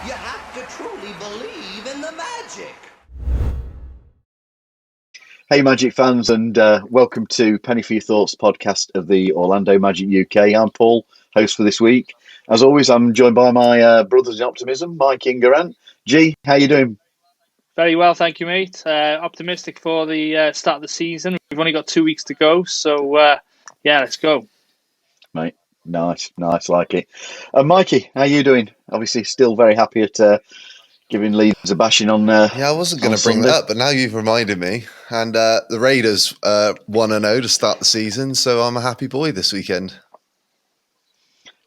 You have to truly believe in the magic. Hey, Magic fans, and welcome to Penny for Your Thoughts podcast of the Orlando Magic UK. I'm Paul, host for this week. As always, I'm joined by my brothers in optimism, Mike and Garant. G, how you doing? Very well, thank you, mate. Optimistic for the start of the season. We've only got 2 weeks to go, so yeah, let's go. Mate, nice, like it. Mikey, how you doing? Obviously, still very happy at giving Leeds a bashing on Yeah, I wasn't going on to bring that Sunday. up, but now you've reminded me. And the Raiders 1-0 to start the season, so I'm a happy boy this weekend.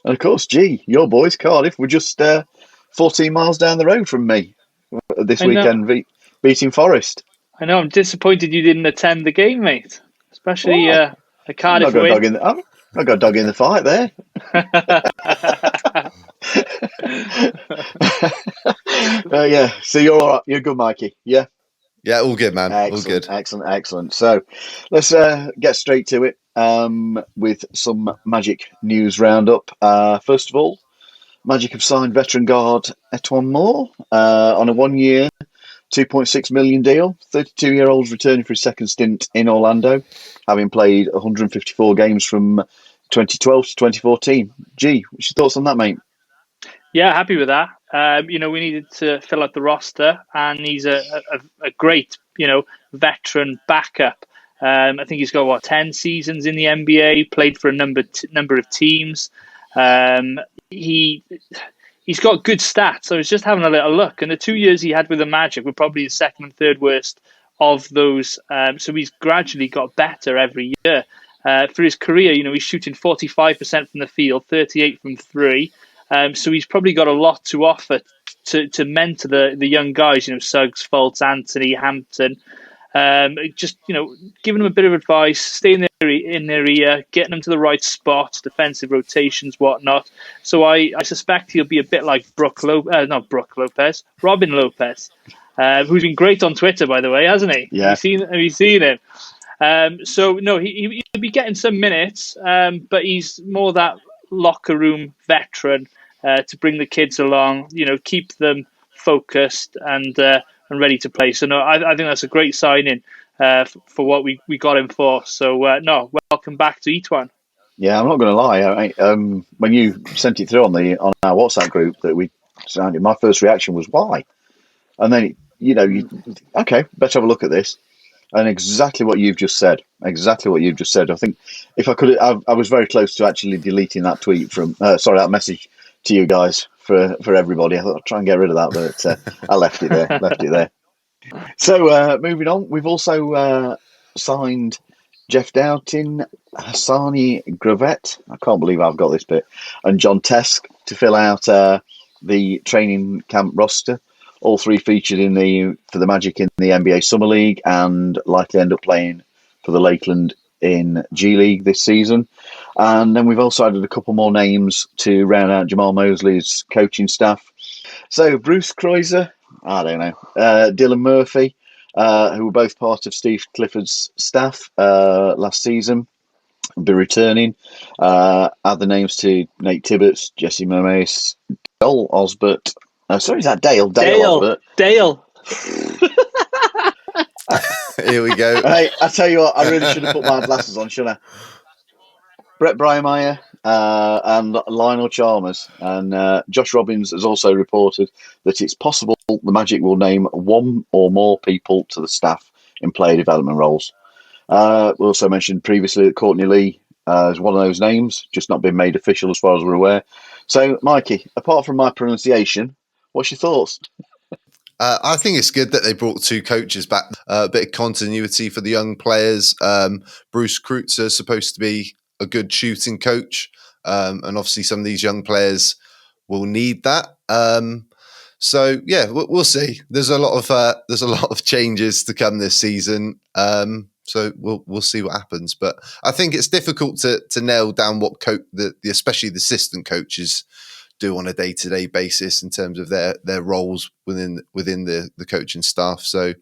And of course, G, your boys, Cardiff, were just 14 miles down the road from me this I know, weekend, beating Forest. I know. I'm disappointed you didn't attend the game, mate. Especially Why? a I've not Cardiff got a dog win. in the, I've not got a dog in the fight there. Yeah, so you're all right. You're good, Mikey. Yeah, Yeah, all good, man. All excellent, good. excellent. So let's get straight to it with some Magic news roundup. First of all, Magic have signed veteran guard Etwan Moore on a 1 year, $2.6 million deal. 32-year-old's returning for his second stint in Orlando, having played 154 games from 2012 to 2014. Gee, what's your thoughts on that, mate? Yeah, happy with that. We needed to fill out the roster, and he's a great, veteran backup. I think he's got 10 seasons in the NBA, played for a number of teams. Um, he he's got good stats. I was just having a little look, and the 2 years he had with the Magic were probably the second and third worst of those. So he's gradually got better every year. For his career, he's shooting 45% from the field, 38 from three. So he's probably got a lot to offer to mentor the young guys, Suggs, Fultz, Anthony, Hampton. Just giving them a bit of advice, staying in their ear, getting them to the right spots, defensive rotations, whatnot. So I suspect he'll be a bit like Robin Lopez, who's been great on Twitter, by the way, hasn't he? Yeah. Have you seen him? So no, he'll be getting some minutes, but he's more that locker room veteran to bring the kids along, keep them focused and ready to play. So no, I think that's a great signing for what we got him for. So no, welcome back to Etwan. Yeah, I'm not going to lie. When you sent it through on our WhatsApp group that we signed it, my first reaction was why, and then okay, better have a look at this. And exactly what you've just said. Exactly what you've just said. I think if I could, I was very close to actually deleting that tweet that message to you guys for everybody. I thought I'd try and get rid of that, but I left it there. Left it there. So moving on, we've also signed Jeff Doughton, Hassani Gravett. I can't believe I've got this bit, and John Tesk to fill out the training camp roster. All three featured for the Magic in the NBA Summer League and likely end up playing for the Lakeland in G League this season. And then we've also added a couple more names to round out Jamal Mosley's coaching staff. So Bruce Kreuzer, I don't know, Dylan Murphy, who were both part of Steve Clifford's staff last season, will be returning. Add the names to Nate Tibbetts, Jesse Mermes, Dale Osbert. Sorry, is that Dale? Osbert. Dale. Here we go. Hey, I tell you what, I really should have put my glasses on, shouldn't I? Brett Bryemeyer and Lionel Chalmers. And Josh Robbins has also reported that it's possible the Magic will name one or more people to the staff in player development roles. We also mentioned previously that Courtney Lee is one of those names, just not been made official as far as we're aware. So, Mikey, apart from my pronunciation, what's your thoughts? I think it's good that they brought two coaches back. A bit of continuity for the young players. Bruce Kreutzer is supposed to be a good shooting coach, and obviously some of these young players will need that. So yeah, we'll see. There's a lot of changes to come this season. So we'll see what happens. But I think it's difficult to nail down what especially the assistant coaches do on a day-to-day basis in terms of their roles within the coaching staff. So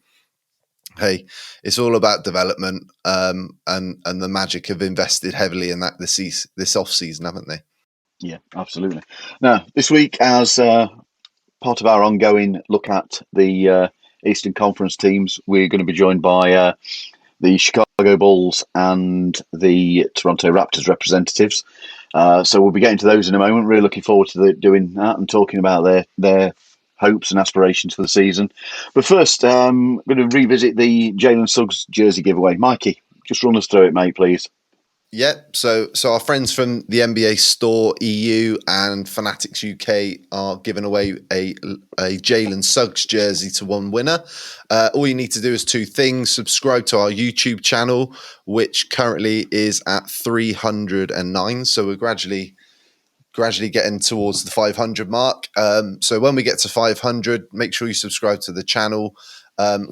hey, it's all about development, and the Magic have invested heavily in that this off season, haven't they? Yeah, absolutely. Now, this week, as part of our ongoing look at the Eastern Conference teams, we're going to be joined by the Chicago Bulls and the Toronto Raptors representatives. So we'll be getting to those in a moment. Really looking forward to doing that and talking about their hopes and aspirations for the season. But first, I'm going to revisit the Jalen Suggs jersey giveaway. Mikey, just run us through it, mate, please. Yeah, so our friends from the NBA Store EU and Fanatics UK are giving away a Jalen Suggs jersey to one winner. All you need to do is two things. Subscribe to our YouTube channel, which currently is at 309. So we're gradually getting towards the 500 mark. So when we get to 500, make sure you subscribe to the channel.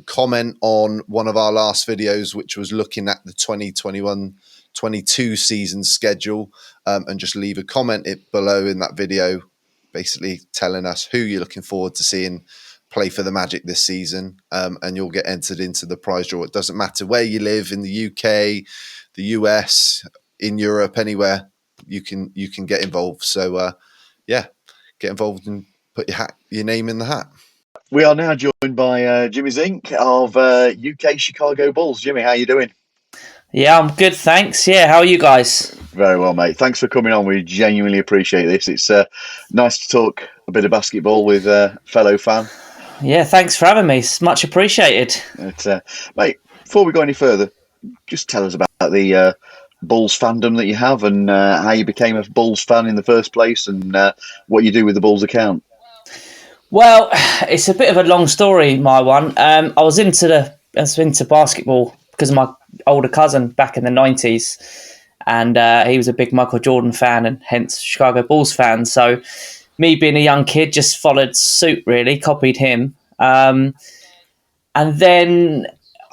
Comment on one of our last videos, which was looking at the 2021-22 season schedule, and just leave a comment below in that video, basically telling us who you're looking forward to seeing play for the Magic this season, and you'll get entered into the prize draw. It doesn't matter where you live, in the UK, the US, in Europe, anywhere. You can get involved. So get involved and put your name in the hat. We are now joined by Jimmy Zink of UK Chicago Bulls. Jimmy, how are you doing? Yeah, I'm good, thanks. Yeah, how are you guys? Very well, mate. Thanks for coming on. We genuinely appreciate this. It's nice to talk a bit of basketball with a fellow fan. Yeah, thanks for having me. It's much appreciated. Mate, before we go any further, just tell us about the Bulls fandom that you have and how you became a Bulls fan in the first place and what you do with the Bulls account. Well, it's a bit of a long story, my one. I was into basketball because of my older cousin back in the 90s, and he was a big Michael Jordan fan and hence Chicago Bulls fan. So me being a young kid just followed suit, really, copied him. And then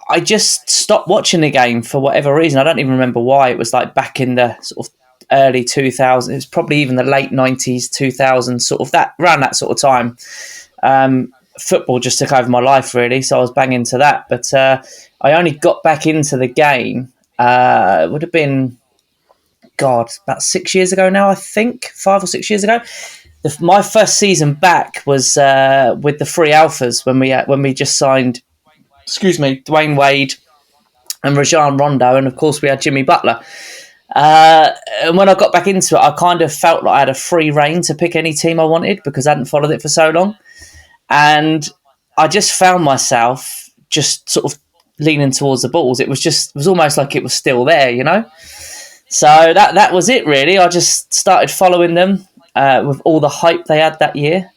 I just stopped watching the game for whatever reason. I don't even remember why. It was like back in the sort of early 2000s. It was probably even the late 90s, 2000s, sort of around that sort of time. Football just took over my life, really, so I was bang into that. But I only got back into the game, it would have been, about 6 years ago now, I think, 5 or 6 years ago. My first season back was with the Free Alphas when we just signed, Dwayne Wade and Rajon Rondo, and of course we had Jimmy Butler. And when I got back into it, I kind of felt like I had a free reign to pick any team I wanted because I hadn't followed it for so long. And I just found myself just sort of leaning towards the Bulls. It was almost like it was still there, you know? So that was it, really. I just started following them with all the hype they had that year.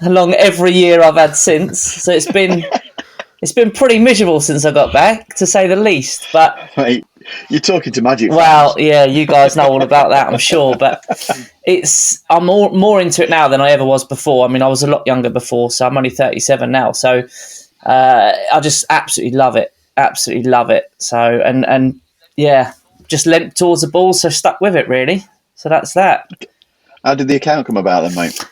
Along every year I've had since. So it's been pretty miserable since I got back, to say the least. But Mate, you're talking to Magic fans. Well, yeah, you guys know all about that, I'm sure. But I'm more into it now than I ever was before. I mean, I was a lot younger before, so I'm only 37 now. So I just absolutely love it. Absolutely love it. So and yeah, just leant towards the Bulls, so stuck with it, really. So that's that. How did the account come about then, mate?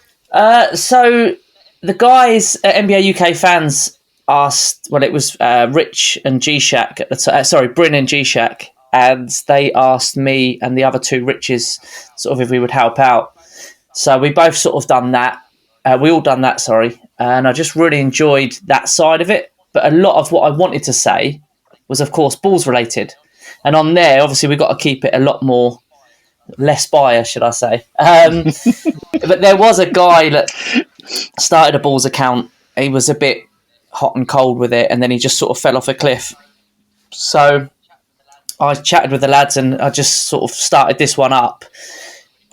So the guys at NBA UK fans asked, well, it was Rich and G-Shack at the time, Bryn and G-Shack, and they asked me and the other two Riches sort of if we would help out. So we both sort of done that. We all done that, and I just really enjoyed that side of it. But a lot of what I wanted to say was, of course, Bulls related. And on there, obviously, we've got to keep it a lot more less biased, should I say. But there was a guy that started a Bulls account. He was a bit hot and cold with it, and then he just sort of fell off a cliff. So I chatted with the lads, and I just sort of started this one up.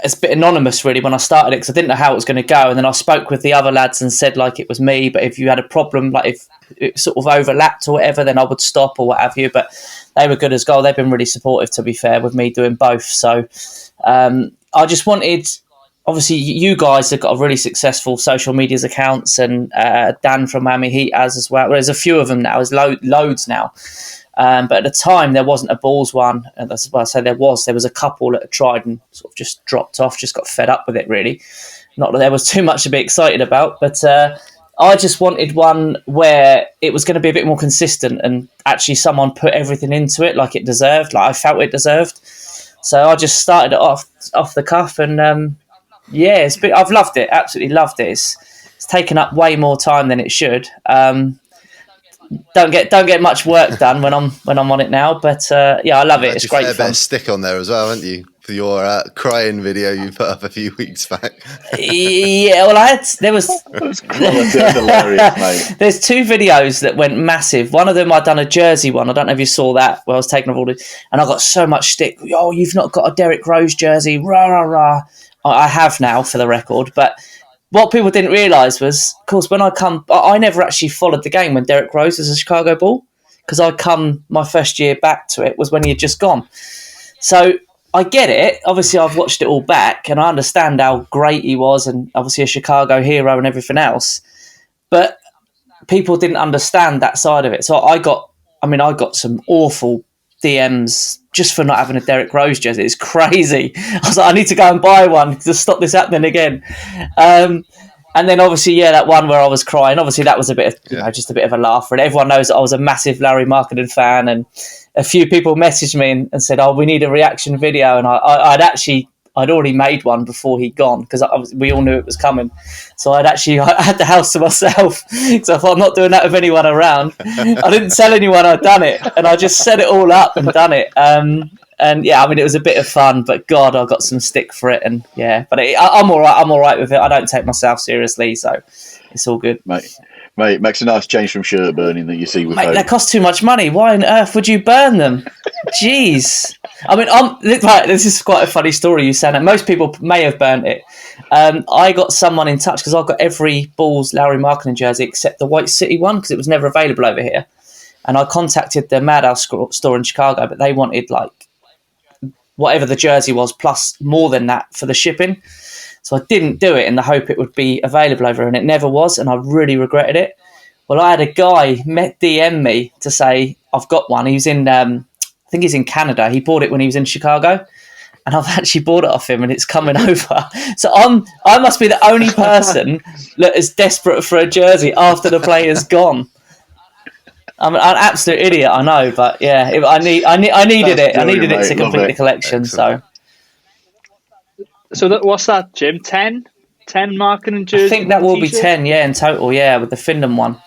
It's a bit anonymous, really, when I started it, because I didn't know how it was going to go. And then I spoke with the other lads and said, like, it was me, but if you had a problem, like if it sort of overlapped or whatever, then I would stop or what have you. But they were good as gold. They've been really supportive, to be fair, with me doing both. So I just wanted, obviously, you guys have got a really successful social medias accounts, and Dan from Miami Heat has as well. There's a few of them now. There's loads now. But at the time, there wasn't a Bulls one. And that's why I say there was. There was a couple that had tried and sort of just dropped off, just got fed up with it, really. Not that there was too much to be excited about, but I just wanted one where it was going to be a bit more consistent and actually someone put everything into it like it deserved, like I felt it deserved. So I just started it off the cuff, and Yeah, I've loved it. Absolutely loved it. It's taken up way more time than it should. Don't get much work done when I'm on it now, but yeah, I love it. It's great fun. A bit of stick on there as well, haven't you, for your crying video you put up a few weeks back? Yeah, well, there was hilarious, mate. There's two videos that went massive. One of them I'd done a jersey one. I don't know if you saw that, where I was taking off all the, and I got so much stick. Oh, you've not got a Derrick Rose jersey, rah rah rah. I have now, for the record, but. What people didn't realise was, of course, when I never actually followed the game when Derrick Rose was a Chicago Bull, because my first year back to it was when he had just gone. So I get it. Obviously, I've watched it all back, and I understand how great he was, and obviously a Chicago hero and everything else. But people didn't understand that side of it. So I got some awful DMs just for not having a Derrick Rose jersey. It's crazy. I was like, I need to go and buy one to stop this happening again. And then obviously, yeah, that one where I was crying, obviously that was a bit of, just a bit of a laugh. And everyone knows that I was a massive Lowry Martin fan, and a few people messaged me and said, "Oh, we need a reaction video." And I'd already made one before he'd gone, because we all knew it was coming. So I had the house to myself. So if I'm not doing that with anyone around, I didn't tell anyone I'd done it, and I just set it all up and done it. And yeah, I mean, it was a bit of fun, but God, I got some stick for it. And yeah, but I'm all right. I'm all right with it. I don't take myself seriously, so it's all good. Mate, makes a nice change from shirt burning that you see with Mate, that costs too much money. Why on earth would you burn them? Jeez. I mean, this is quite a funny story you said. Most people may have burnt it. I got someone in touch, because I've got every Bulls Lowry Martin jersey except the White City one, because it was never available over here. And I contacted the Madhouse store in Chicago, but they wanted like whatever the jersey was plus more than that for the shipping. So I didn't do it in the hope it would be available over, and it never was, and I really regretted it. Well, I had a guy DM me to say, I've got one. He was in, I think he's in Canada. He bought it when he was in Chicago, and I've actually bought it off him, and it's coming over. So I must be the only person that is desperate for a jersey after the player's gone. I'm an absolute idiot, I know, but yeah, I needed it. I needed it to complete the collection. Excellent. So what's that, Jim? 10 marking and jersey? I think that will be 10, yeah, in total, yeah, with the Finland one.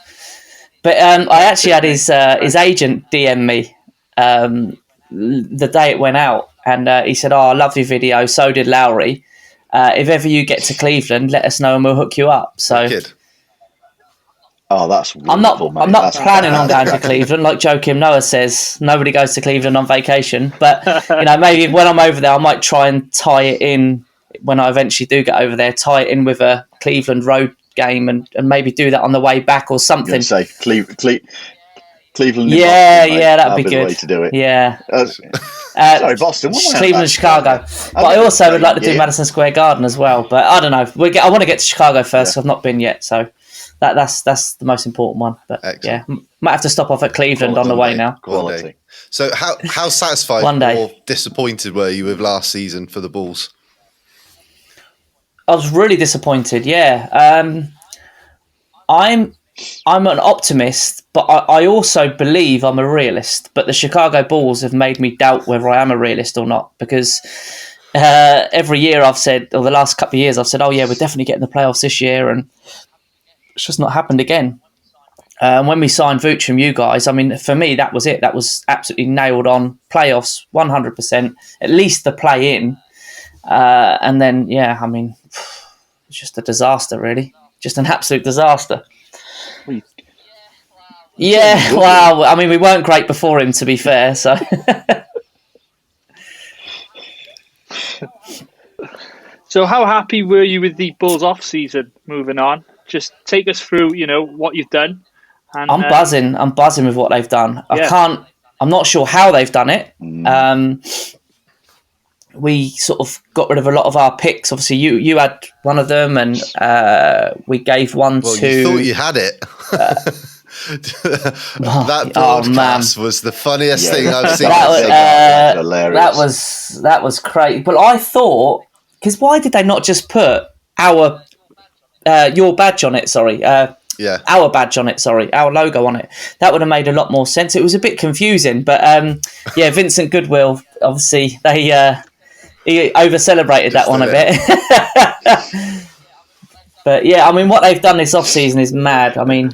But I actually had his agent DM me the day it went out, and he said, "Oh, I love your video. So did Lowry. If ever you get to Cleveland, let us know and we'll hook you up." So. Oh, that's wonderful, I'm not planning on going to Cleveland. Like Joakim Noah says, nobody goes to Cleveland on vacation. But maybe when I'm over there, I might try and tie it in when I eventually do get over there. Tie it in with a Cleveland road game, and maybe do that on the way back or something. Say Cleveland. Yeah, that'd be good. The way to do it. Yeah. Sorry, Boston. Cleveland, Chicago. But I also would like to do Madison Square Garden as well. But I don't know. I want to get to Chicago first. Yeah. I've not been yet, so. That's the most important one. But excellent. Yeah, might have to stop off at Cleveland on the way now. Quality. So how satisfied or disappointed were you with last season for the Bulls? I was really disappointed. Yeah, I'm an optimist, but I also believe I'm a realist. But the Chicago Bulls have made me doubt whether I am a realist or not, because every year I've said, or the last couple of years I've said, "Oh yeah, we're definitely getting the playoffs this year," and it's just not happened again. When we signed Vooch from you guys, I mean, for me, that was it. That was absolutely nailed on. Playoffs, 100%. At least the play in. And then, yeah, I mean, it's just a disaster, really. Just an absolute disaster. Yeah, well, I mean, we weren't great before him, to be fair, so... So how happy were you with the Bulls off-season moving on? Just take us through, what you've done. And, I'm buzzing. I'm buzzing with what they've done. I'm not sure how they've done it. We sort of got rid of a lot of our picks. Obviously, you had one of them, and we gave one to... you thought you had it. That broadcast was the funniest thing I've seen. That was crazy. But I thought, because why did they not just put your badge on it? Sorry, our badge on it. Sorry, our logo on it. That would have made a lot more sense. It was a bit confusing, but Vincent Goodwill. Obviously, he over celebrated that one a bit. But yeah, I mean, what they've done this off-season is mad. I mean,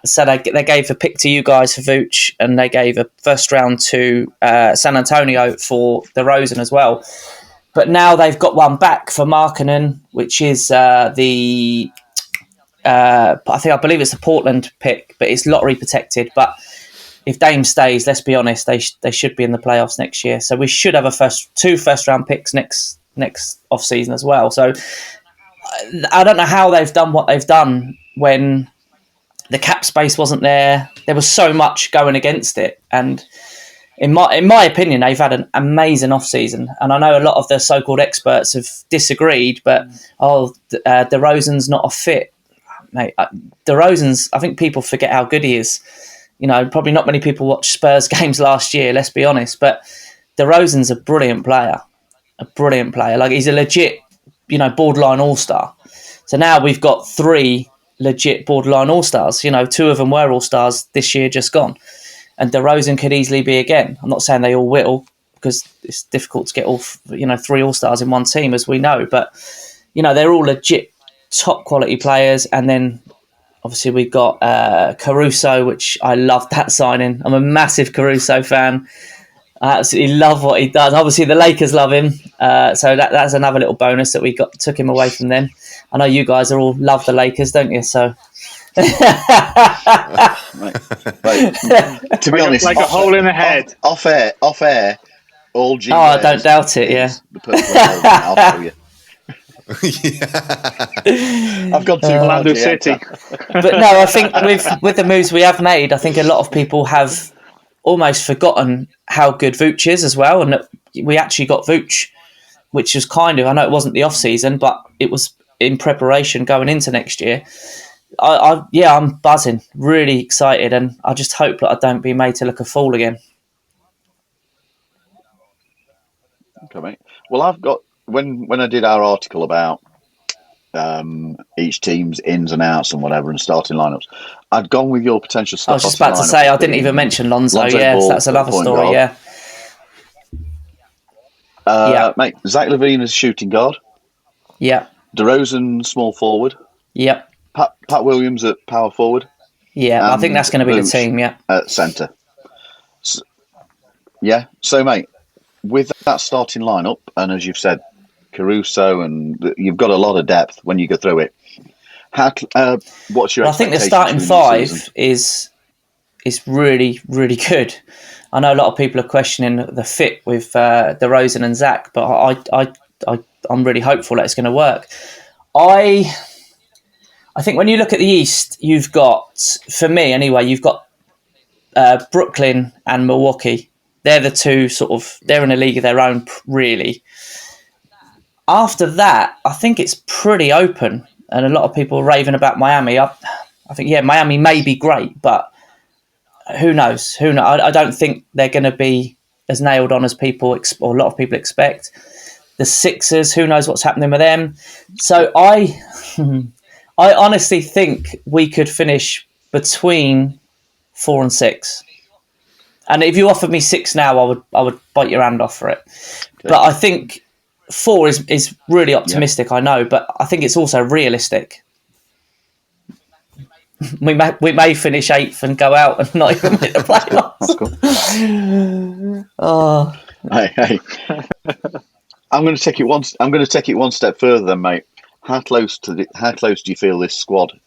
so they gave a pick to you guys for Vooch, and they gave a first round to San Antonio for DeRozan as well. But now they've got one back for Markkanen, which is I believe it's the Portland pick, but it's lottery protected. But if Dame stays, let's be honest, they should be in the playoffs next year. So we should have two first round picks next off season as well. So I don't know how they've done what they've done when the cap space wasn't there. There was so much going against it, and in my opinion, they've had an amazing off season. And I know a lot of the so-called experts have disagreed, but DeRozan's not a fit, mate. DeRozan's, I think people forget how good he is. You know, probably not many people watched Spurs games last year, let's be honest, but DeRozan's a brilliant player. Like, he's a legit, borderline all-star. So now we've got 3 legit borderline all-stars. 2 of them were all-stars this year just gone. And DeRozan could easily be again. I'm not saying they all will, because it's difficult to get all, 3 all-stars in one team, as we know. But, they're all legit top-quality players. And then, obviously, we've got Caruso, which I loved that signing. I'm a massive Caruso fan. I absolutely love what he does. Obviously, the Lakers love him, so that's another little bonus that we took him away from them. I know you guys all love the Lakers, don't you? So, to be honest, like a hole in the head. Off air, all G. Oh, I don't doubt it. Yeah, the perfect hole, I'll tell you. I've gone to Orlando City. But no, I think with the moves we have made, I think a lot of people have almost forgotten how good Vooch is as well, and that we actually got Vooch, which was I know it wasn't the off season, but it was in preparation going into next year. I'm buzzing, really excited, and I just hope that I don't be made to look a fool again. Okay, mate. Well, I've got when I did our article about each team's ins and outs and whatever and starting lineups, I'd gone with your potential stuff. I was just about to say, I didn't even mention Lonzo. Yes, that's another story. Guard. Yeah. Mate, Zach LaVine is shooting guard. Yeah. DeRozan small forward. Yep. Pat Williams at power forward. Yeah, I think that's going to be the team. Yeah. At centre. So, mate, with that starting lineup, and as you've said, Caruso, and you've got a lot of depth when you go through it. What's your? I think the starting 5 is really, really good. I know a lot of people are questioning the fit with DeRozan and Zach, but I'm really hopeful that it's going to work. I think when you look at the East, you've got, for me anyway, you've got Brooklyn and Milwaukee. They're the two they're in a league of their own, really. After that, I think it's pretty open, and a lot of people are raving about Miami. I think, Miami may be great, but who knows? I don't think they're going to be as nailed on as people or a lot of people expect. The Sixers, who knows what's happening with them? So I honestly think we could finish between 4 and 6. And if you offered me 6 now, I would bite your hand off for it. Okay. But I think 4 is really optimistic, I know, but I think it's also realistic. We may finish 8th and go out and not even make the playoffs. Hey. I'm going to take it one step further, then, mate. How close do you feel this squad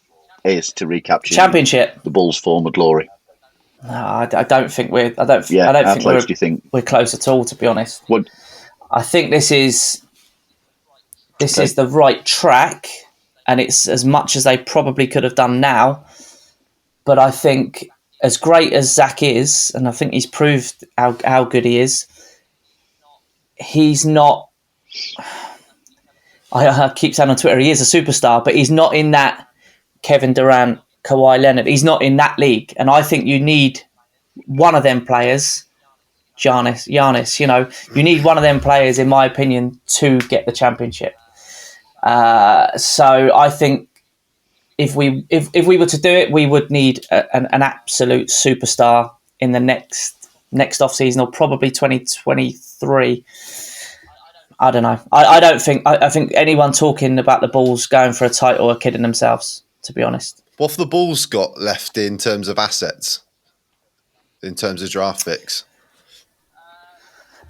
is to recapture championship? The Bulls' former glory. No, I don't think we're. I don't how think close do you think we're close at all? To be honest, I think this is the right track, and it's as much as they probably could have done now. But I think, as great as Zach is, and I think he's proved how good he is, he's not. I keep saying on Twitter he is a superstar, but he's not in that Kevin Durant, Kawhi Leonard. He's not in that league, and I think you need one of them players, Giannis. You need one of them players, in my opinion, to get the championship. So I think if we were to do it, we would need an absolute superstar in the next off season, or probably 2023. I don't know. I don't think. I think anyone talking about the Bulls going for a title are kidding themselves, to be honest. What have the Bulls got left in terms of assets, in terms of draft picks?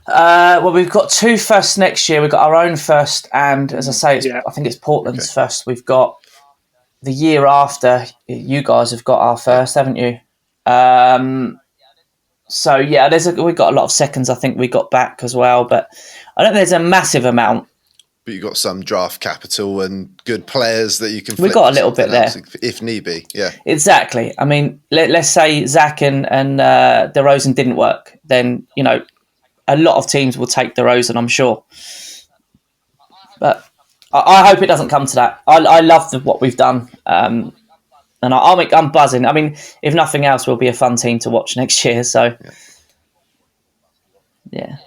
Well, we've got 2 firsts next year. We've got our own first, and as I say, I think it's Portland's first. We've got the year after. You guys have got our first, haven't you? So yeah, we've got a lot of seconds. I think we got back as well, but I don't think there's a massive amount. But you've got some draft capital and good players that you can. We got a little bit there, if need be. Yeah, exactly. I mean, let's say Zach and DeRozan didn't work, then a lot of teams will take DeRozan, I'm sure. But I hope it doesn't come to that. I love what we've done, and I'm buzzing. I mean, if nothing else, we'll be a fun team to watch next year. So, yeah.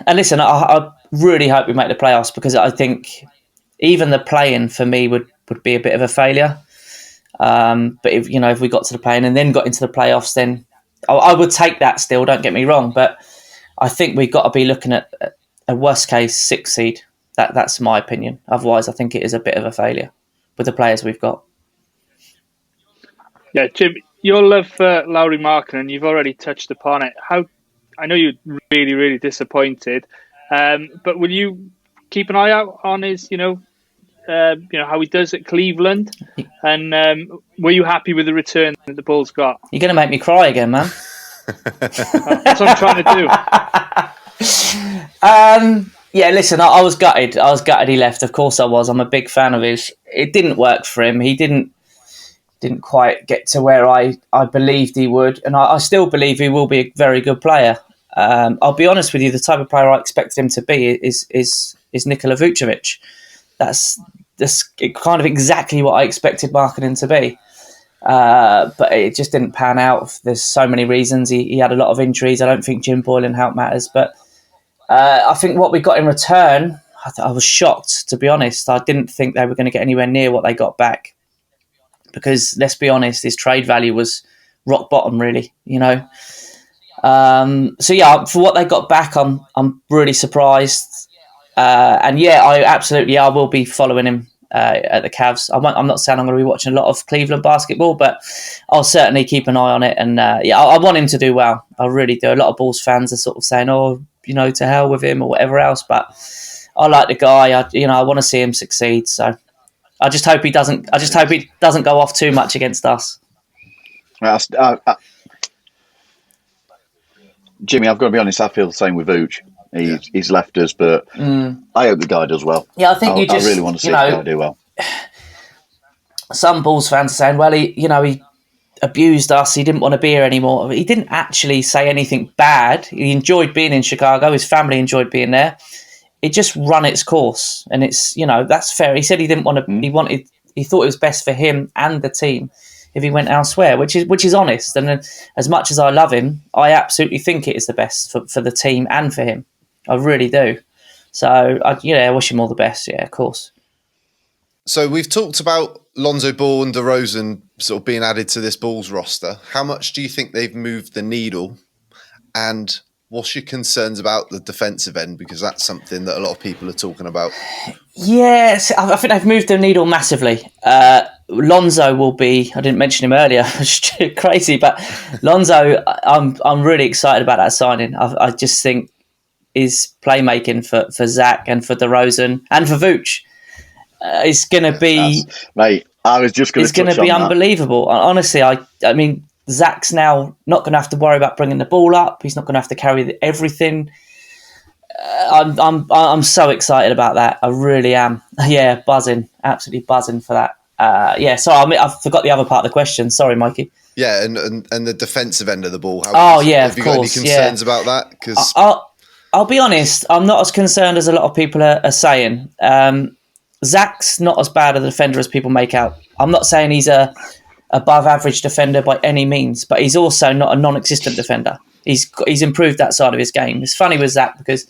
And listen, I really hope we make the playoffs, because I think even the play-in for me would be a bit of a failure. But if we got to the play-in and then got into the playoffs, then I would take that still. Don't get me wrong, but I think we've got to be looking at a worst-case 6 seed. That's my opinion. Otherwise, I think it is a bit of a failure with the players we've got. Yeah, Jim, your love for Lowry Martin, and you've already touched upon it. I know you're really, really disappointed, but will you keep an eye out on his, how he does at Cleveland? And were you happy with the return that the Bulls got? You're going to make me cry again, man. That's what I'm trying to do. Yeah, listen, I was gutted. I was gutted he left. Of course I was. I'm a big fan of his. It didn't work for him. He didn't quite get to where I believed he would. And I still believe he will be a very good player. I'll be honest with you, the type of player I expected him to be is Nikola Vucevic. That's kind of exactly what I expected Markkanen to be. But it just didn't pan out. There's so many reasons. He had a lot of injuries. I don't think Jim Boylan helped matters. But I think what we got in return, I was shocked, to be honest. I didn't think they were going to get anywhere near what they got back. Because let's be honest, his trade value was rock bottom, really. So yeah, for what they got back, I'm really surprised. And yeah, I will be following him at the Cavs. I'm not saying I'm going to be watching a lot of Cleveland basketball, but I'll certainly keep an eye on it. And I want him to do well. I really do. A lot of Bulls fans are sort of saying, to hell with him or whatever else. But I like the guy. I want to see him succeed. So I just hope he doesn't. I just hope he doesn't go off too much against us. Jimmy, I've got to be honest. I feel the same with Vooch. He's left us, but I hope the guy does well. Yeah, I think I really want to see the guy do well. Some Bulls fans are saying, well, he abused us. He didn't want to be here anymore. He didn't actually say anything bad. He enjoyed being in Chicago. His family enjoyed being there. It just run its course, and it's that's fair. He said he didn't want to. He thought it was best for him and the team if he went elsewhere, which is honest. And as much as I love him, I absolutely think it is the best for the team and for him. I really do. So I wish him all the best. Yeah, of course. So we've talked about Lonzo Ball and DeRozan sort of being added to this Bulls roster. How much do you think they've moved the needle? And what's your concerns about the defensive end? Because that's something that a lot of people are talking about. Yes, I think they've moved the needle massively. Lonzo will be, I didn't mention him earlier, it's crazy, but Lonzo, I'm really excited about that signing. I just think his playmaking for Zach and for DeRozan and for Vooch is going to be... Mate, I was just going to touch on that. It's going to be unbelievable. Honestly, I mean, Zach's now not going to have to worry about bringing the ball up. He's not going to have to carry everything. I'm so excited about that. I really am. Yeah, buzzing, absolutely buzzing for that. Sorry, I forgot the other part of the question. Sorry, Mikey. Yeah, and the defensive end of the ball. Have you got any concerns about that? Because I'll be honest, I'm not as concerned as a lot of people are saying. Zach's not as bad a defender as people make out. I'm not saying he's a above average defender by any means, but he's also not a non-existent defender. He's improved that side of his game. It's funny with Zach because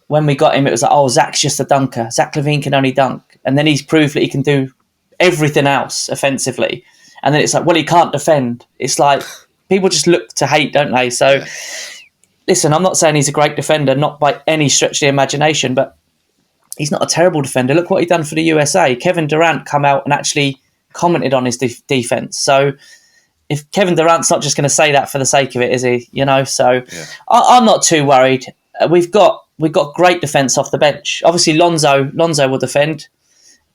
when we got him, it was like, Zach's just a dunker. Zach LaVine can only dunk. And then he's proved that he can do everything else offensively. And then it's like, well, he can't defend. It's like, people just look to hate, don't they? So, listen, I'm not saying he's a great defender, not by any stretch of the imagination, but he's not a terrible defender. Look what he done for the USA. Kevin Durant come out and actually commented on his defense. So if Kevin Durant's not just going to say that for the sake of it, is he? So I'm not too worried. We've got great defense off the bench. Obviously, Lonzo will defend.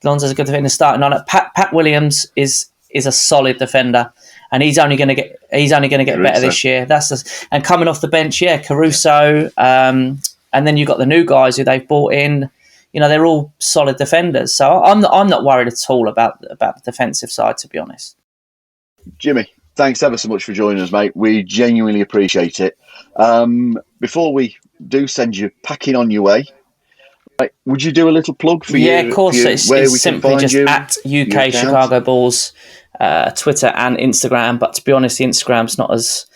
Lonzo's a good defender starting on it. Pat Williams is a solid defender, and he's only going to get better this year. And coming off the bench, Caruso, and then you've got the new guys who they've brought in. They're all solid defenders. So I'm not worried at all about the defensive side, to be honest. Jimmy, thanks ever so much for joining us, mate. We genuinely appreciate it. Before we do send you packing on your way, right, would you do a little plug for you? Yeah, of course. It's simply just at UK Chicago Bulls, Twitter and Instagram. But to be honest, the Instagram's not as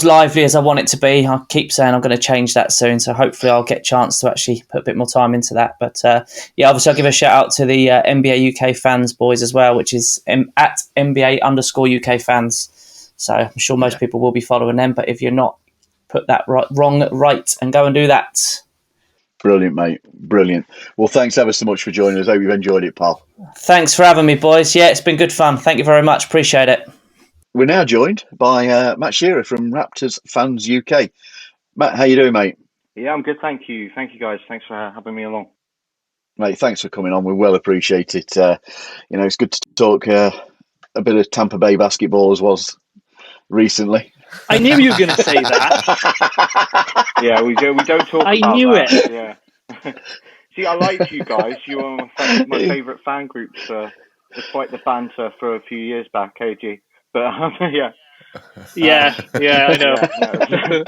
lively as I want it to be. I keep saying I'm going to change that soon, so hopefully I'll get a chance to actually put a bit more time into that. But obviously I'll give a shout out to the NBA UK fans boys as well, which is at NBA_UK fans. So I'm sure most people will be following them, but if you're not, put that right and go and do that. Brilliant, mate. Brilliant. Well, thanks ever so much for joining us. Hope you've enjoyed it, pal. Thanks for having me, boys. Yeah, it's been good fun. Thank you very much. Appreciate it. We're now joined by Matt Shearer from Raptors Fans UK. Matt, how you doing, mate? Yeah, I'm good, thank you. Thank you, guys. Thanks for having me along. Mate, thanks for coming on. We well appreciate it. It's good to talk a bit of Tampa Bay basketball as was recently. I knew you were going to say that. Yeah, we don't talk I about knew that. it. Yeah. See, I liked you guys. You were my favourite fan groups, despite the banter for a few years back, KG. But yeah. Yeah, I know. Yeah, no.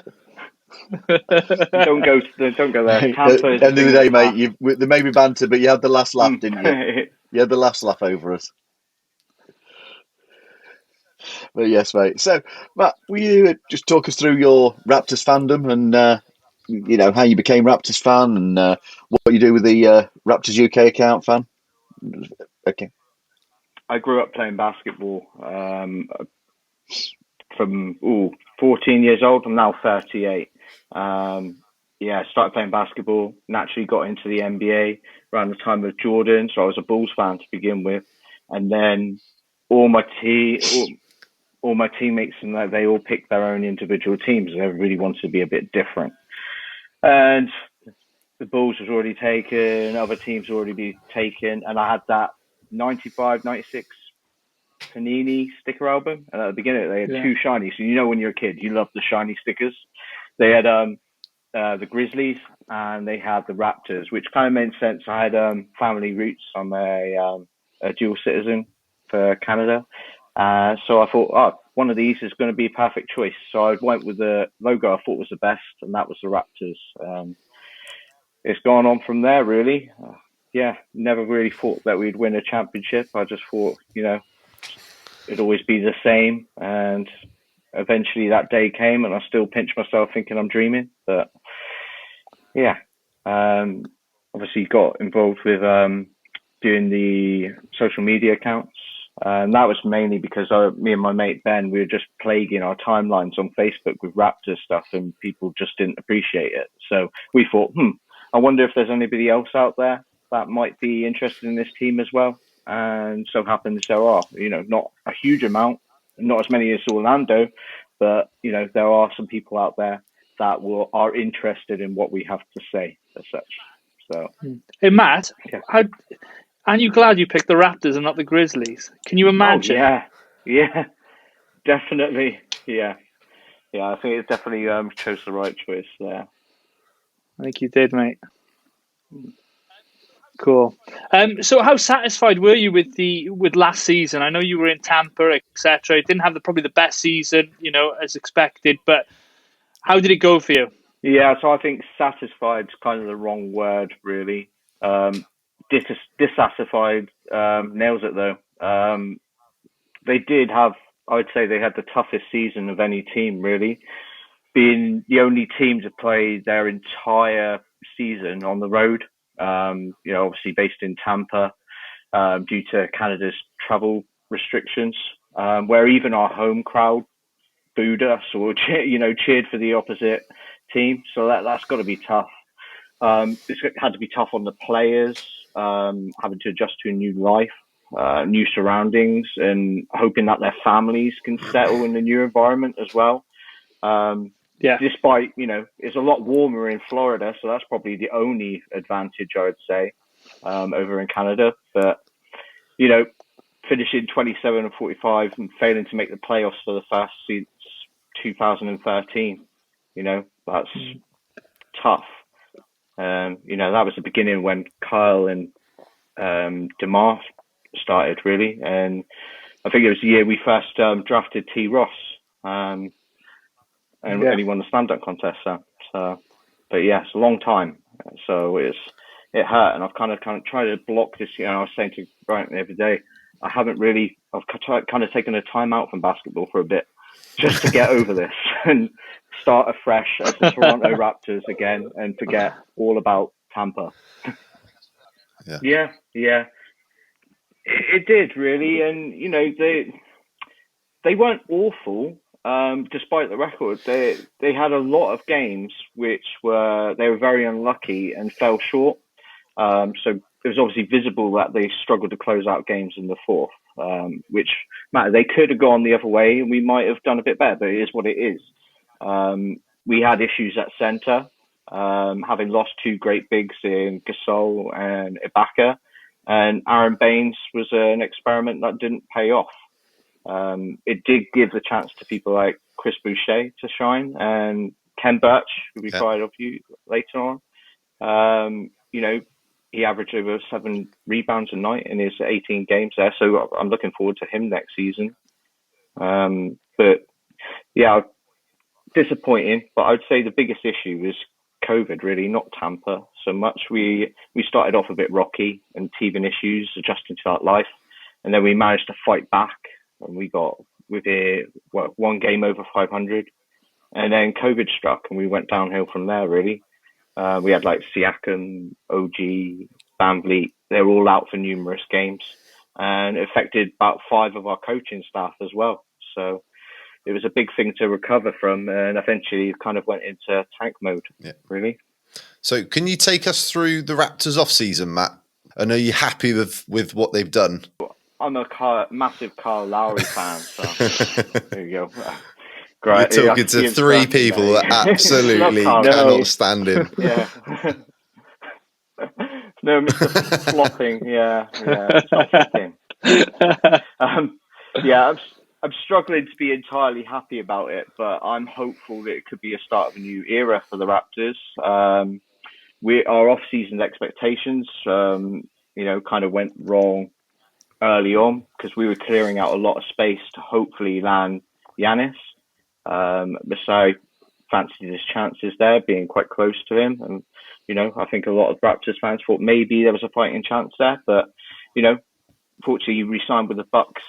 Don't go there. Tampa At the end of the day, mate, there may be banter, but you had the last laugh, didn't you? You had the last laugh over us. But yes, mate. So, Matt, will you just talk us through your Raptors fandom and how you became Raptors fan and what you do with the Raptors UK account, fan? Okay. I grew up playing basketball from 14 years old. I'm now 38. I started playing basketball, naturally got into the NBA around the time of Jordan. So I was a Bulls fan to begin with. And then all my teammates and they all picked their own individual teams. Everybody wanted to be a bit different. And the Bulls was already taken, other teams were already been taken. And I had that 95, 96 Panini sticker album. And at the beginning, they had two shiny. So when you're a kid, you love the shiny stickers. They had the Grizzlies and they had the Raptors, which kind of made sense. I had family roots. I'm a dual citizen for Canada. So I thought, one of these is going to be a perfect choice. So I went with the logo I thought was the best, and that was the Raptors. It's gone on from there, really. Never really thought that we'd win a championship. I just thought, it'd always be the same. And eventually that day came, and I still pinch myself thinking I'm dreaming. But obviously got involved with doing the social media accounts. And that was mainly because me and my mate Ben, we were just plaguing our timelines on Facebook with Raptors stuff, and people just didn't appreciate it. So we thought, I wonder if there's anybody else out there that might be interested in this team as well. And so happens there are, not a huge amount, not as many as Orlando, but, there are some people out there that are interested in what we have to say as such. So, hey, Matt, aren't you glad you picked the Raptors and not the Grizzlies? Can you imagine? Oh, yeah, definitely. Yeah, I think it definitely chose the right choice there. I think you did, mate. Cool. So how satisfied were you with last season? I know you were in Tampa, etc. It didn't have probably the best season, as expected, but how did it go for you? Yeah, so I think satisfied is kind of the wrong word, really. Dissatisfied nails it, though. They did have, I would say they had the toughest season of any team, really. Being the only team to play their entire season on the road. Obviously based in Tampa, due to Canada's travel restrictions, where even our home crowd booed us or cheered for the opposite team, so that's got to be tough. It's had to be tough on the players, having to adjust to a new life, new surroundings, and hoping that their families can settle in the new environment as well. Despite, it's a lot warmer in Florida, so that's probably the only advantage I would say over in Canada. But, finishing 27-45 and failing to make the playoffs for the first since 2013, that's tough. That was the beginning when Kyle and DeMar started, really. And I think it was the year we first drafted T. Ross. And he won the slam dunk contest. So, but yeah, it's a long time. So it hurt, and I've kind of tried to block this. I was saying to Brian the other day, I've kind of taken a time out from basketball for a bit, just to get over this and start afresh as the Toronto Raptors again, and forget all about Tampa. Yeah. It did, really, and they weren't awful. Despite the record, they had a lot of games which they were very unlucky and fell short. So it was obviously visible that they struggled to close out games in the fourth, which mattered. They could have gone the other way and we might have done a bit better, but it is what it is. We had issues at centre, having lost two great bigs in Gasol and Ibaka, and Aaron Baines was an experiment that didn't pay off. It did give the chance to people like Chris Boucher to shine, and Ken Birch, who we fired off you later on. He averaged over 7 rebounds a night in his 18 games there, so I'm looking forward to him next season. But yeah, disappointing. But I'd say the biggest issue is COVID, really, not Tampa so much. We started off a bit rocky and teething issues, adjusting to that life, and then we managed to fight back. And we got one game over 500, and then COVID struck, and we went downhill from there. Really, we had like Siakam, OG, VanVleet. They were all out for numerous games, and it affected about 5 of our coaching staff as well. So it was a big thing to recover from, and eventually kind of went into tank mode. Yeah. Really. So, can you take us through the Raptors offseason, Matt? And are you happy with what they've done? I'm a massive Kyle Lowry fan, so there you go. Great. You're talking to 3 people that absolutely cannot stand him. Yeah. No, Mr. Flopping. Yeah. Stop flopping. I'm struggling to be entirely happy about it, but I'm hopeful that it could be a start of a new era for the Raptors. Our off-season expectations, kind of went wrong early on because we were clearing out a lot of space to hopefully land Giannis. Masai fancied his chances there, being quite close to him. And, I think a lot of Raptors fans thought maybe there was a fighting chance there. But, fortunately, he re-signed with the Bucks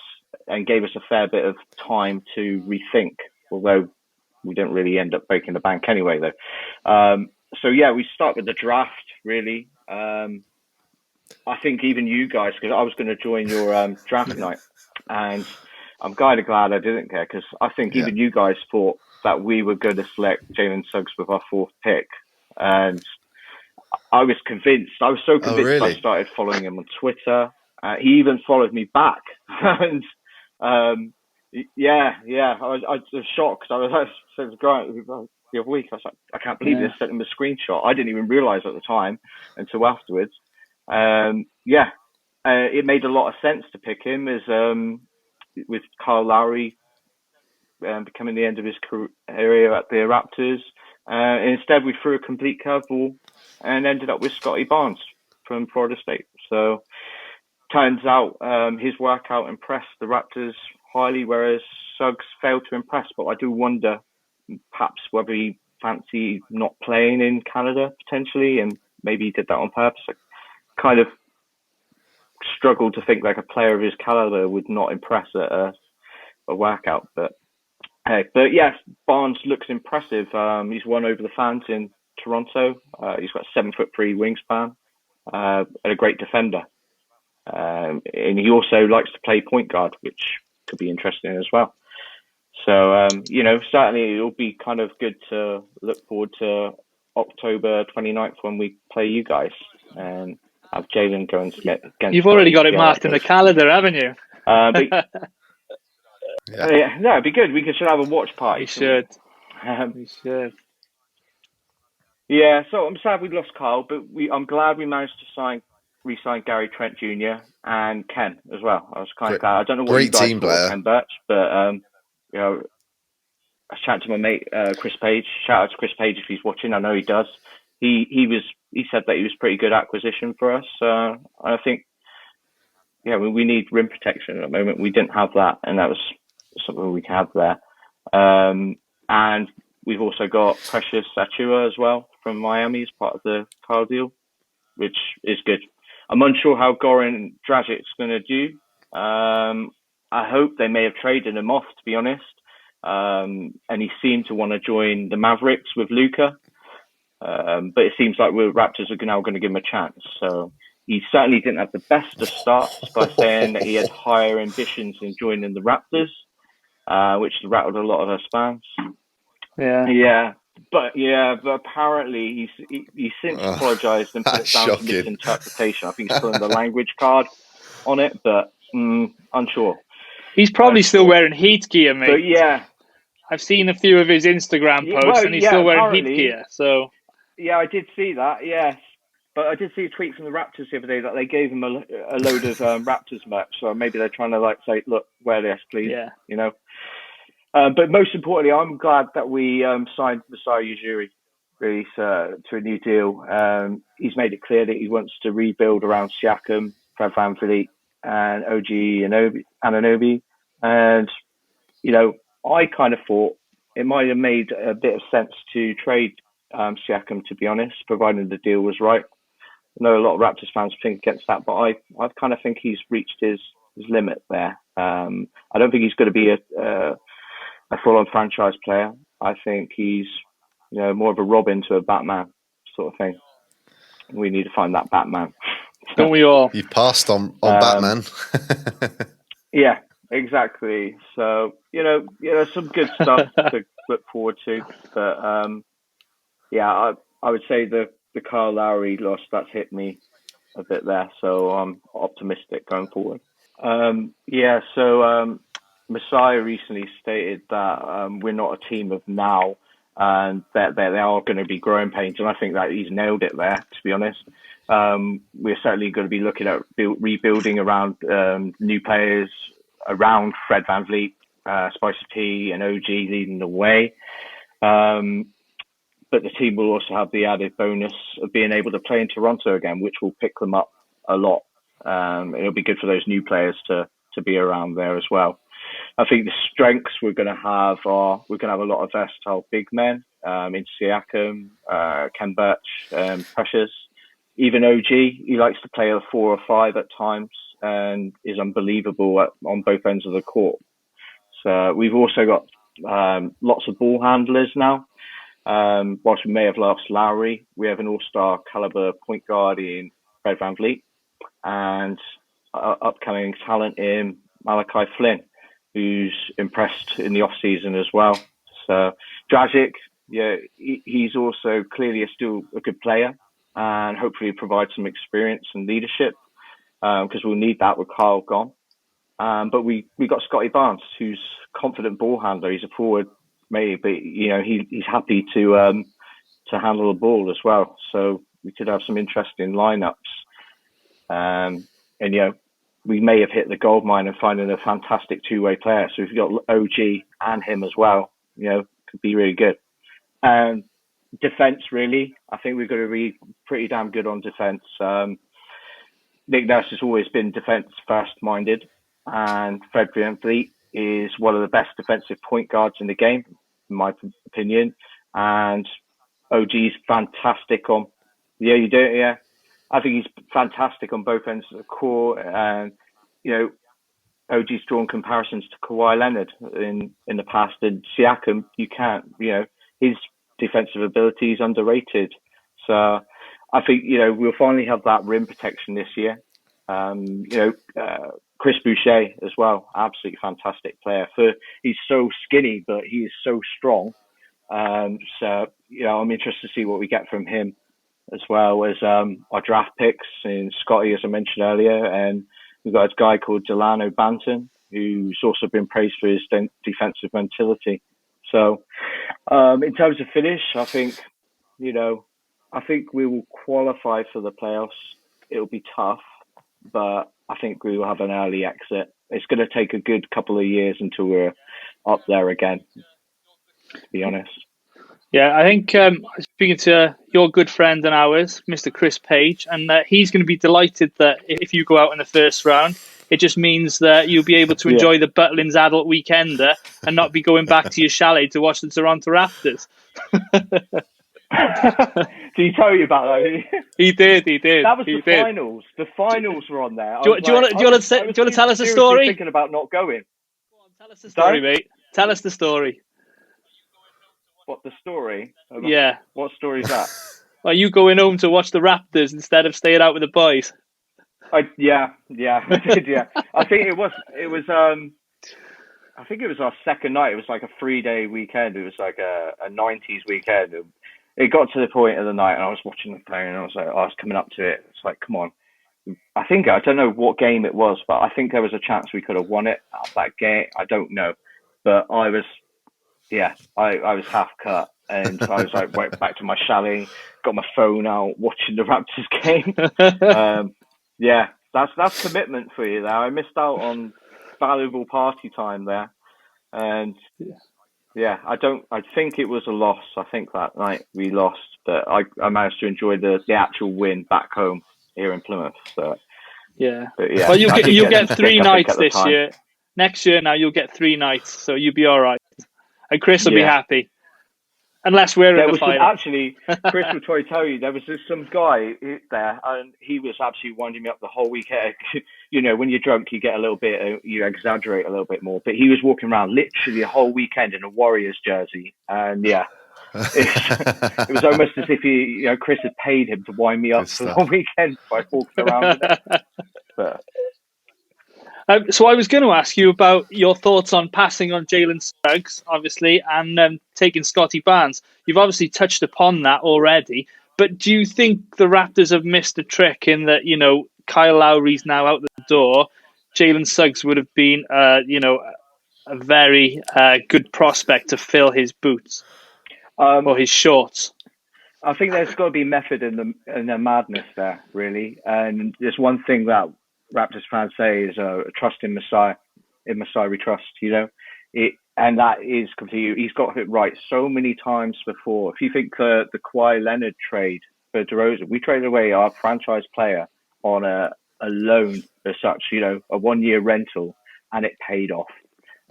and gave us a fair bit of time to rethink, although we didn't really end up breaking the bank anyway, though. We start with the draft, really. I think even you guys, because I was going to join your draft night, and I'm kind of glad I didn't care, because I think even you guys thought that we were going to select Jalen Suggs with our 4th pick, and I was convinced. I was so convinced. Really? I started following him on Twitter. He even followed me back, and I was shocked. I was great the other week. I was like, I can't believe this. Sent him a screenshot. I didn't even realize at the time until afterwards. It made a lot of sense to pick him as with Kyle Lowry becoming the end of his career at the Raptors. Instead, we threw a complete curveball and ended up with Scotty Barnes from Florida State. So turns out his workout impressed the Raptors highly, whereas Suggs failed to impress. But I do wonder perhaps whether he fancied not playing in Canada potentially, and maybe he did that on purpose. Kind of struggled to think like a player of his caliber would not impress at a workout. But yes, Barnes looks impressive. He's won over the fans in Toronto. He's got a 7'3" wingspan and a great defender. And he also likes to play point guard, which could be interesting as well. So, certainly it'll be kind of good to look forward to October 29th when we play you guys and have Jalen go and get against. You've already got it marked in the calendar, haven't you? It'd be good. We should have a watch party. We should. We should. Yeah, so I'm sad we lost Carl, but I'm glad we managed to re-sign Gary Trent Jr. and Ken as well. I was kind of glad. I don't know what you guys thought of Ken Birch, but I was chatting to my mate Chris Page. Shout out to Chris Page if he's watching. I know he does. He said that he was pretty good acquisition for us. I think, we need rim protection at the moment. We didn't have that, and that was something we had there. And we've also got Precious Achua as well from Miami as part of the Kyle deal, which is good. I'm unsure how Goran Dragic's going to do. I hope they may have traded him off, to be honest. And he seemed to want to join the Mavericks with Luka. But it seems like Raptors are now going to give him a chance. So he certainly didn't have the best of starts by saying that he had higher ambitions in joining the Raptors, which rattled a lot of us fans. But apparently he's since apologised and put it down to misinterpretation. I think he's pulling the language card on it, but unsure. He's probably still wearing heat gear, mate. But yeah, I've seen a few of his Instagram posts, and he's still wearing heat gear. So yeah, I did see that. Yes, but I did see a tweet from the Raptors the other day that they gave him a load of Raptors merch. So maybe they're trying to say, "Look, wear this, please." Yeah. But most importantly, I'm glad that we signed Masai Ujiri really to a new deal. He's made it clear that he wants to rebuild around Siakam, Fred VanVleet, and OG Anunoby. And, I kind of thought it might have made a bit of sense to trade Siakam, to be honest, providing the deal was right. I know a lot of Raptors fans think against that, but I kind of think he's reached his limit there. I don't think he's going to be a full-on franchise player. I think he's, more of a Robin to a Batman sort of thing. We need to find that Batman. Don't we all? You've passed on Batman. Yeah, exactly. So, some good stuff to look forward to. But, I would say the Kyle Lowry loss, that's hit me a bit there. So I'm optimistic going forward. Messiah recently stated that we're not a team of now, and that there are going to be growing pains, and I think that he's nailed it there, to be honest. We're certainly going to be looking at rebuilding around new players, around Fred VanVleet, Spicer P, and OG leading the way. But the team will also have the added bonus of being able to play in Toronto again, which will pick them up a lot. It'll be good for those new players to be around there as well. I think the strengths we're going to have are a lot of versatile big men in Siakam, Ken Birch, Precious. Even OG, he likes to play a 4 or 5 at times and is unbelievable on both ends of the court. So we've also got lots of ball handlers now. Whilst we may have lost Lowry, we have an all-star caliber point guard in Fred VanVleet and upcoming talent in Malachi Flynn, who's impressed in the off-season as well. So Dragic, he's also clearly still a good player and hopefully provide some experience and leadership because we'll need that with Kyle gone. But we got Scotty Barnes, who's a confident ball handler. He's a forward, maybe, but he's happy to handle the ball as well. So we could have some interesting lineups. And we may have hit the gold mine and finding a fantastic two-way player. So if you've got OG and him as well, could be really good. And defense, really, I think we've got to be pretty damn good on defense. Nick Nurse has always been defense first minded, and Fred VanVleet is one of the best defensive point guards in the game, in my opinion. And OG's fantastic on, you do, yeah. I think he's fantastic on both ends of the court, and OG's drawn comparisons to Kawhi Leonard in the past, and Siakam, you can't, his defensive ability is underrated. So I think we'll finally have that rim protection this year. Chris Boucher as well, absolutely fantastic player. He's so skinny, but he is so strong. So I'm interested to see what we get from him, as well as our draft picks in Scotty, as I mentioned earlier, and we've got a guy called Delano Banton, who's also been praised for his defensive mentality. So, in terms of finish, I think we will qualify for the playoffs. It'll be tough, but I think we will have an early exit. It's going to take a good couple of years until we're up there again, to be honest. Yeah, I think speaking to your good friend and ours, Mr. Chris Page, and he's going to be delighted that if you go out in the first round, it just means that you'll be able to enjoy the Butlins adult weekender and not be going back to your chalet to watch the Toronto Raptors. Did he tell you about that? He did. That was finals. The finals were on there. Do you want to tell us a story? Thinking about not going. Go on, tell us the story, mate. Tell us the story. What, the story? Yeah. What story is that? Are you going home to watch the Raptors instead of staying out with the boys? Yeah, I did. Yeah, I think it was. I think it was our second night. It was like a 3-day weekend. It was like a 90s weekend. It got to the point of the night, and I was watching the play, and I was coming up to it. It's like, come on. I don't know what game it was, but I think there was a chance we could have won it out of that game. I don't know, but I was half cut, and I was like, went back to my chalet, got my phone out, watching the Raptors game. That's commitment for you there. I missed out on valuable party time there, and I think it was a loss. I think that night we lost, but I managed to enjoy the actual win back home here in Plymouth. So well, you'll get 3 nights this year. Next year now you'll get 3 nights, so you'll be all right. And Chris will be happy. Unless we're in the final. Actually, Chris will try to tell you, there was some guy there, and he was absolutely winding me up the whole weekend. When you're drunk, you get a little bit, you exaggerate a little bit more. But he was walking around literally the whole weekend in a Warriors jersey. And it was almost as if Chris had paid him to wind me up for the whole weekend by walking around with it. But so I was going to ask you about your thoughts on passing on Jalen Suggs, obviously, and taking Scotty Barnes. You've obviously touched upon that already, but do you think the Raptors have missed a trick in that, Kyle Lowry's now out the door? Jalen Suggs would have been, a very good prospect to fill his boots or his shorts. I think there's got to be method in the madness there, really. And there's one thing that Raptors fans say is trust in Masai. In Masai we trust, and that is completely. He's got it right so many times before. If you think the Kawhi Leonard trade for DeRozan, we traded away our franchise player on a loan as such, a 1-year rental, and it paid off.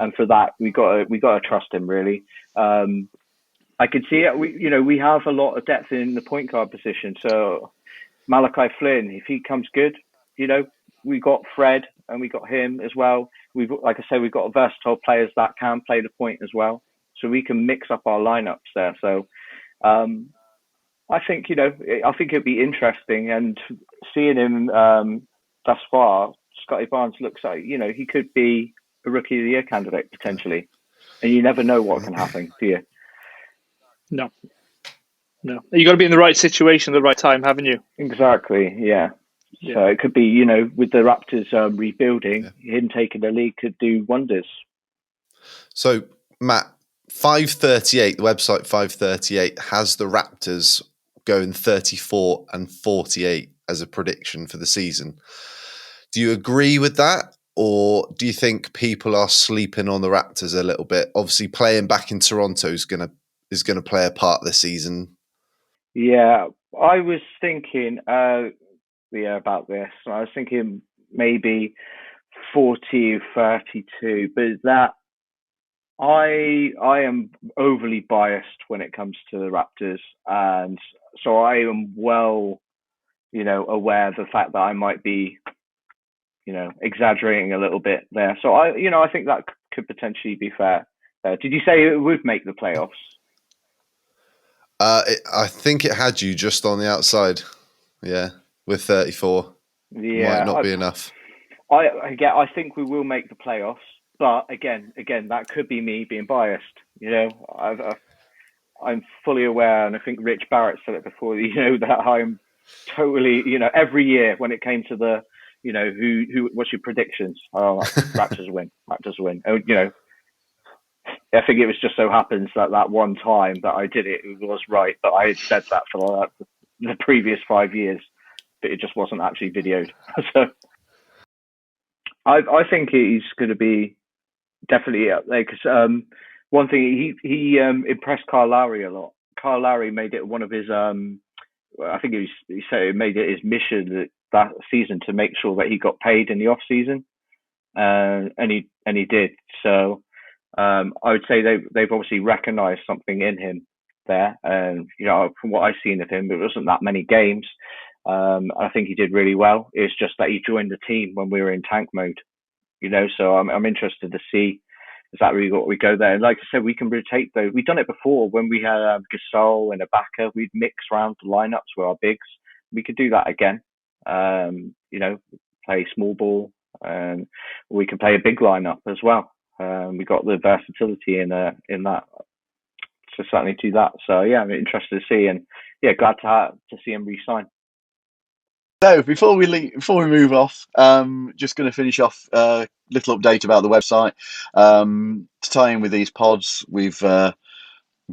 And for that, we got to trust him really. I could see it. We have a lot of depth in the point guard position. So Malachi Flynn, if he comes good, we got Fred and we got him as well. Like I said, we've got versatile players that can play the point as well. So we can mix up our lineups there. So I think it'd be interesting, and seeing him thus far, Scotty Barnes looks like, he could be a Rookie of the Year candidate potentially. And you never know what can happen, do you? No. You got to be in the right situation at the right time, haven't you? Exactly, yeah. So it could be, with the Raptors rebuilding, him taking the lead could do wonders. So, Matt, 538, the website 538 has the Raptors going 34-48 as a prediction for the season. Do you agree with that? Or do you think people are sleeping on the Raptors a little bit? Obviously, playing back in Toronto is going to play a part this season. Yeah, I was thinking about this. I was thinking maybe 40-32, but that I am overly biased when it comes to the Raptors, and so I am well, aware of the fact that I might be, exaggerating a little bit there. So I think that could potentially be fair. Did you say it would make the playoffs? I think it had you just on the outside. Yeah, with 34. Yeah, might not be enough. I think we will make the playoffs, but again, that could be me being biased. I'm fully aware, and I think Rich Barrett said it before. That I'm totally, every year when it came to the, who what's your predictions? Oh, Raptors win. Raptors win. Oh, I think it was just so happens that one time that I did it was right, but I had said that for the previous 5 years, but it just wasn't actually videoed. So I think he's going to be definitely up there because one thing he impressed Kyle Lowry a lot. Kyle Lowry made it one of his I think he said it made it his mission that season to make sure that he got paid in the off season, and he did. So I would say they've obviously recognised something in him there, and from what I've seen of him, it wasn't that many games. I think he did really well. It's just that he joined the team when we were in tank mode, So I'm interested to see is that really what we go there. And like I said, we can rotate those. We've done it before when we had Gasol and Ibaka. We'd mix around the lineups with our bigs. We could do that again. Play small ball, and we can play a big lineup as well. We got the versatility in that. So certainly do that. So yeah, I'm interested to see, and yeah, glad to see him re-sign. So before we move off, just going to finish off a little update about the website. To tie in with these pods, we've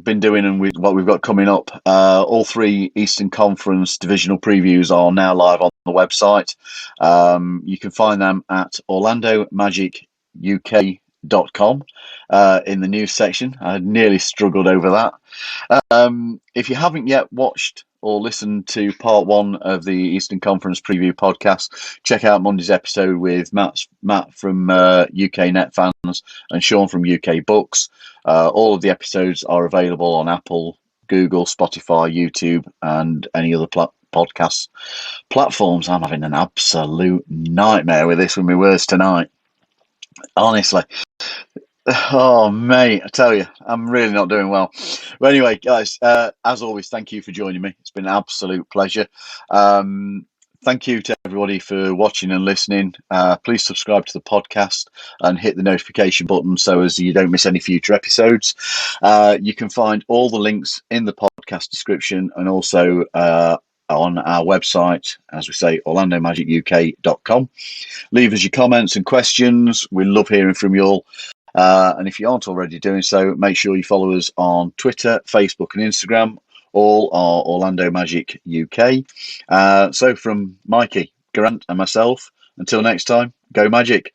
been doing and with what we've got coming up. All 3 Eastern Conference divisional previews are now live on the website. You can find them at orlandomagicuk.com in the news section. I nearly struggled over that. If you haven't yet watched or listened to part 1 of the Eastern Conference preview podcast, check out Monday's episode with Matt from UK Net Fans and Sean from UK Books. All of the episodes are available on Apple, Google, Spotify, YouTube, and any other podcast platforms. I'm having an absolute nightmare with my words tonight. Honestly. Oh, mate, I tell you, I'm really not doing well. But anyway, guys, as always, thank you for joining me. It's been an absolute pleasure. Thank you to everybody for watching and listening. Please subscribe to the podcast and hit the notification button so as you don't miss any future episodes. You can find all the links in the podcast description and also on our website, as we say, orlandomagicuk.com. Leave us your comments and questions. We love hearing from you all. And if you aren't already doing so, make sure you follow us on Twitter, Facebook, and Instagram. All are Orlando Magic UK. So from Mikey, Grant, and myself, until next time, go Magic.